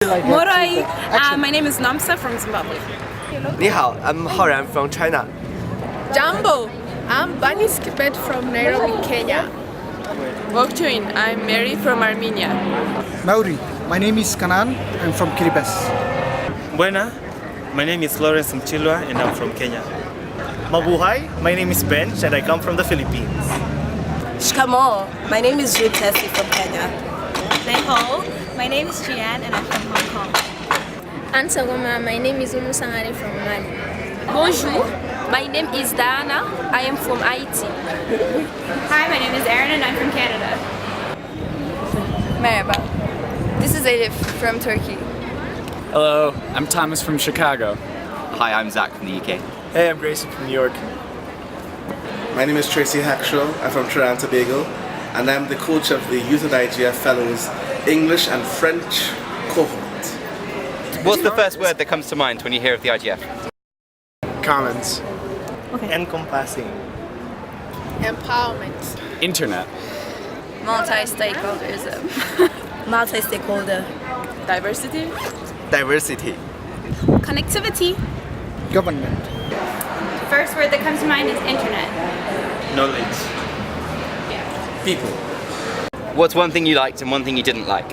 Morai, my name is Namsa from Zimbabwe. 你好, I'm Haran from China. Jambo, I'm Bunny Skipet from Nairobi, Kenya. Wokchuin, I'm Mary from Armenia. Mauri, my name is Kanan, I'm from Kiribati. Buena, my name is Lawrence Mchilwa and I'm from Kenya. Mabuhay, my name is Bench and I come from the Philippines. Shkamo, my name is Jude Tessie from Kenya. Neho, my name is Jian and I'm from Hong Kong. Ansagoma, my name is Umu Sangari from Mali. Bonjour, my name is Diana, I am from Haiti. Hi, my name is Erin and I'm from Canada. Merhaba, this is Elif from Turkey. Hello, I'm Thomas from Chicago. Hi, I'm Zach from the UK. Hey, I'm Grayson from New York. My name is Tracy Hackshaw, I'm from Trinidad and Tobago, and I'm the coach of the Youth IGF Fellows English and French cohort. What's the first word that comes to mind when you hear of the IGF? Commons. Okay. Encompassing. Empowerment. Internet. Multi-stakeholderism. Multi-stakeholder. Diversity. Diversity. Connectivity. Government. The first word that comes to mind is internet. Knowledge. People. What's one thing you liked and one thing you didn't like?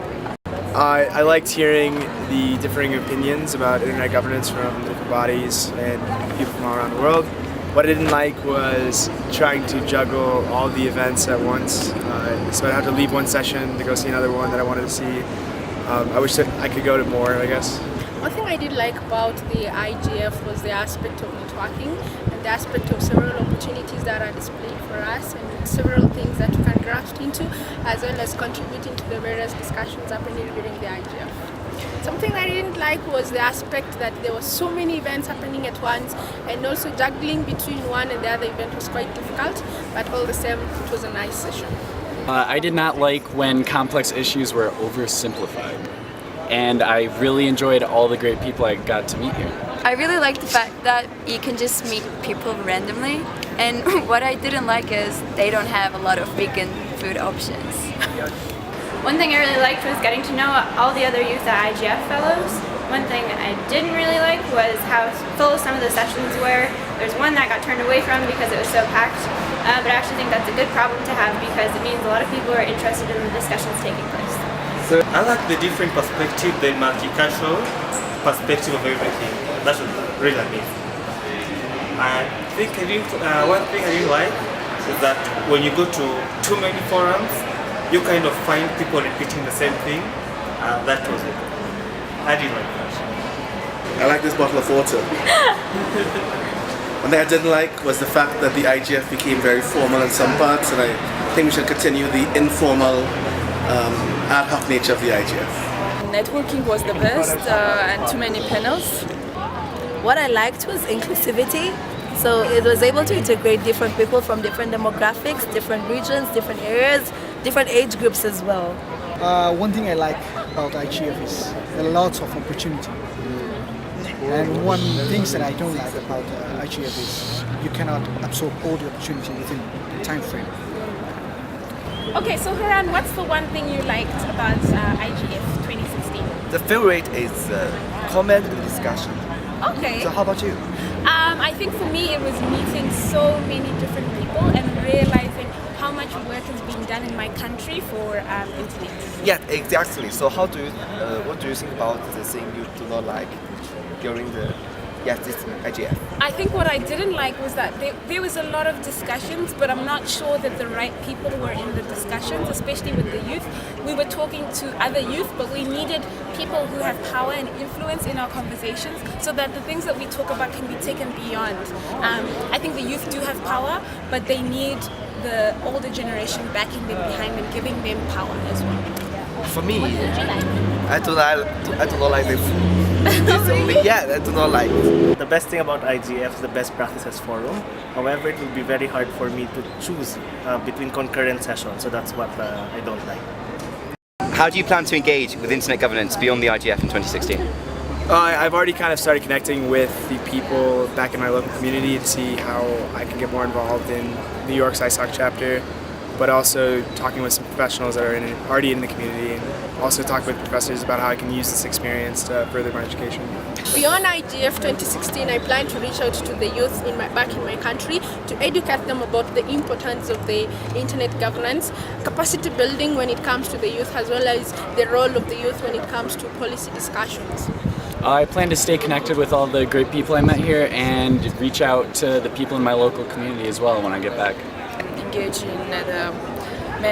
I liked hearing the differing opinions about internet governance from different bodies and people from all around the world. What I didn't like was trying to juggle all the events at once. So I'd have to leave one session to go see another one that I wanted to see. I wish that I could go to more, I guess. One thing I did like about the IGF was the aspect of networking and the aspect of several opportunities that are displayed for us and several things that you can grasp into, as well as contributing to the various discussions happening during the IGF. Something that I didn't like was the aspect that there were so many events happening at once, and also juggling between one and the other event was quite difficult, but all the same, it was a nice session. I did not like when complex issues were oversimplified. And I really enjoyed all the great people I got to meet here. I really like the fact that you can just meet people randomly. And what I didn't like is they don't have a lot of vegan food options. One thing I really liked was getting to know all the other Youth IGF fellows. One thing I didn't really like was how full some of the sessions were. There's one that got turned away from because it was so packed. But I actually think that's a good problem to have because it means a lot of people are interested in the discussions taking place. So I like the different perspective, the multicultural perspective of everything. That was really amazing. I think one thing I didn't like is that when you go to too many forums, you kind of find people repeating the same thing. That was it. I didn't like that. I like this bottle of water. One thing I didn't like was the fact that the IGF became very formal in some parts, and I think we should continue the informal ad hoc nature of the IGF. Networking was the best and too many panels. What I liked was inclusivity. So it was able to integrate different people from different demographics, different regions, different areas, different age groups as well. One thing I like about IGF is there are lots of opportunity. And one thing that I don't like about IGF is you cannot absorb all the opportunity within the time frame. Okay, so Haran, what's the one thing you liked about IGF 2016? The favorite is comment and discussion. Okay. So how about you? I think for me it was meeting so many different people and realizing how much work is being done in my country for internet. Yeah, exactly. So what do you think about the thing you do not like during this IGF? I think what I didn't like was that there was a lot of discussions, but I'm not sure that the right people were in the discussions, especially with the youth. We were talking to other youth, but we needed people who have power and influence in our conversations so that the things that we talk about can be taken beyond. I think the youth do have power, but they need the older generation backing them behind them, giving them power as well. For me, I do not like this. I do not like. The best thing about IGF is the best practices forum. However, it will be very hard for me to choose between concurrent sessions, so that's what I don't like. How do you plan to engage with internet governance beyond the IGF in 2016? I've already kind of started connecting with the people back in my local community to see how I can get more involved in New York's ISOC chapter. but also talking with some professionals that are already in the community, and also talk with professors about how I can use this experience to further my education. Beyond IGF 2016, I plan to reach out to the youth back in my country to educate them about the importance of the internet governance, capacity building when it comes to the youth, as well as the role of the youth when it comes to policy discussions. I plan to stay connected with all the great people I met here and reach out to the people in my local community as well when I get back. Engage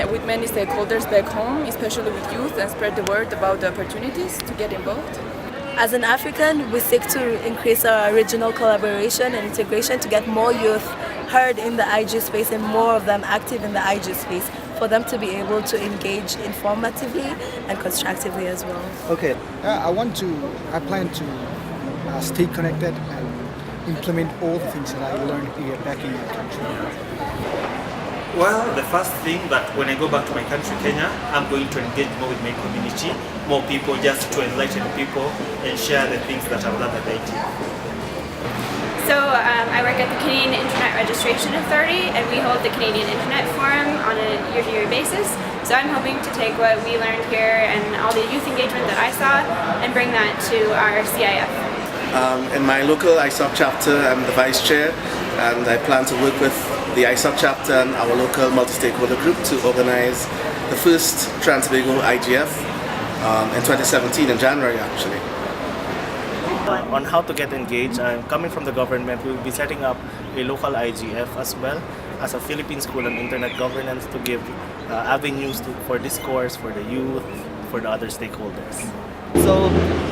with many stakeholders back home, especially with youth, and spread the word about the opportunities to get involved. As an African, we seek to increase our regional collaboration and integration to get more youth heard in the IG space and more of them active in the IG space, for them to be able to engage informatively and constructively as well. Okay, I plan to stay connected and implement all the things that I learned here back in my country. Well, the first thing that when I go back to my country, Kenya, I'm going to engage more with my community, more people, just to enlighten people and share the things that I've learned at the IGF. So I work at the Canadian Internet Registration Authority, and we hold the Canadian Internet Forum on a year-to-year basis. So I'm hoping to take what we learned here and all the youth engagement that I saw and bring that to our CIF. In my local ISOC chapter, I'm the vice chair, and I plan to work with the ISOC chapter and our local multi-stakeholder group to organize the first Trans-Tobago IGF in 2017, in January actually. On how to get engaged, I'm coming from the government. We will be setting up a local IGF as well as a Philippine School on Internet Governance to give avenues for discourse, for the youth, for the other stakeholders. So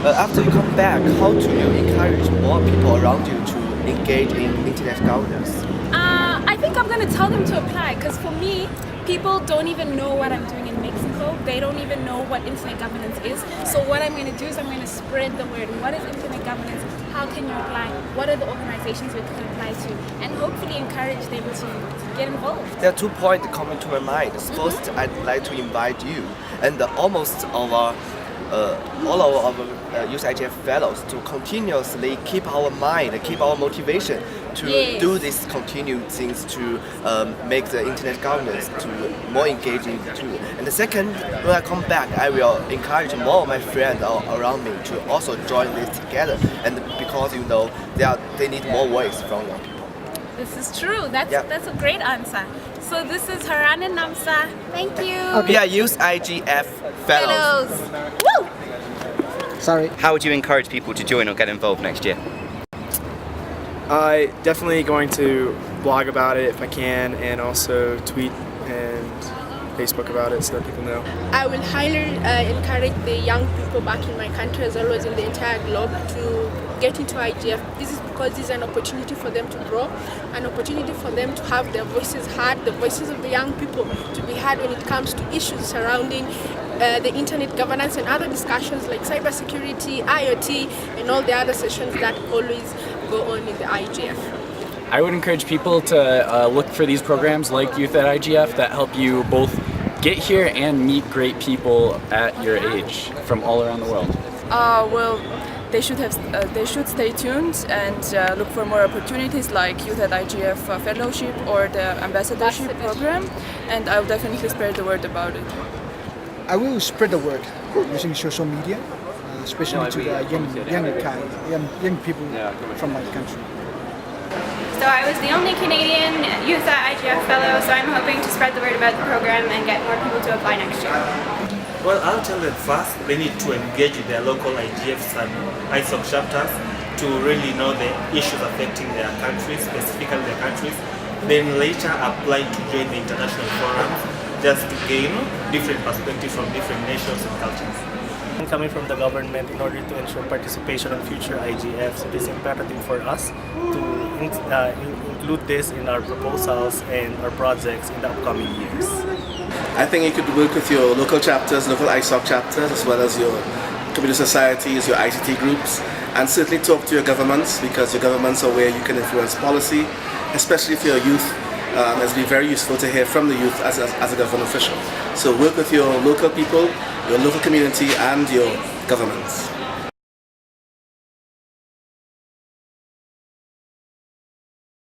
after you come back, how do you encourage more people around you to engage in internet governance? I think I'm going to tell them to apply, because for me, people don't even know what I'm doing in Mexico. They don't even know what internet governance is. So what I'm going to do is I'm going to spread the word. What is internet governance? How can you apply? What are the organizations we can apply to? And hopefully encourage them to get involved. There are 2 points coming to my mind. First, I'd like to invite you and almost all of our Youth IGF fellows to continuously keep our mind, keep our motivation to do these continued things to make the internet governance to more engaging too. And the second, when I come back, I will encourage more of my friends around me to also join this together. And because they need more voice from young people. This is true. That's a great answer. So this is Haran and Namsa. Thank you. Okay. We are Youth IGF fellows. Woo! Sorry. How would you encourage people to join or get involved next year? I definitely going to blog about it if I can, and also tweet and Facebook about it so that people know. I will highly encourage the young people back in my country, as well as in the entire globe, to get into IGF. This is because this is an opportunity for them to grow, an opportunity for them to have their voices heard, the voices of the young people to be heard when it comes to issues surrounding the internet governance and other discussions like cybersecurity, IoT, and all the other sessions that always go on in the IGF. I would encourage people to look for these programs like Youth at IGF that help you both get here and meet great people at your age from all around the world. Well, they should stay tuned and look for more opportunities like Youth at IGF Fellowship or the Ambassadorship program, and I'll definitely spread the word about it. I will spread the word using social media, especially to the young people from my country. So I was the only Canadian Youth at IGF fellow, so I'm hoping to spread the word about the program and get more people to apply next year. Well, I'll tell them first they need to engage with their local IGFs and ISOC chapters to really know the issues affecting their countries, specifically their countries. Then later apply to join the international forums just to gain different perspectives from different nations and cultures. Coming from the government, in order to ensure participation in future IGFs, it is imperative for us to include this in our proposals and our projects in the upcoming years. I think you could work with your local chapters, local ISOC chapters, as well as your community societies, your ICT groups, and certainly talk to your governments, because your governments are where you can influence policy, especially for your youth. It's been very useful to hear from the youth as a government official. So work with your local people, your local community, and your governments.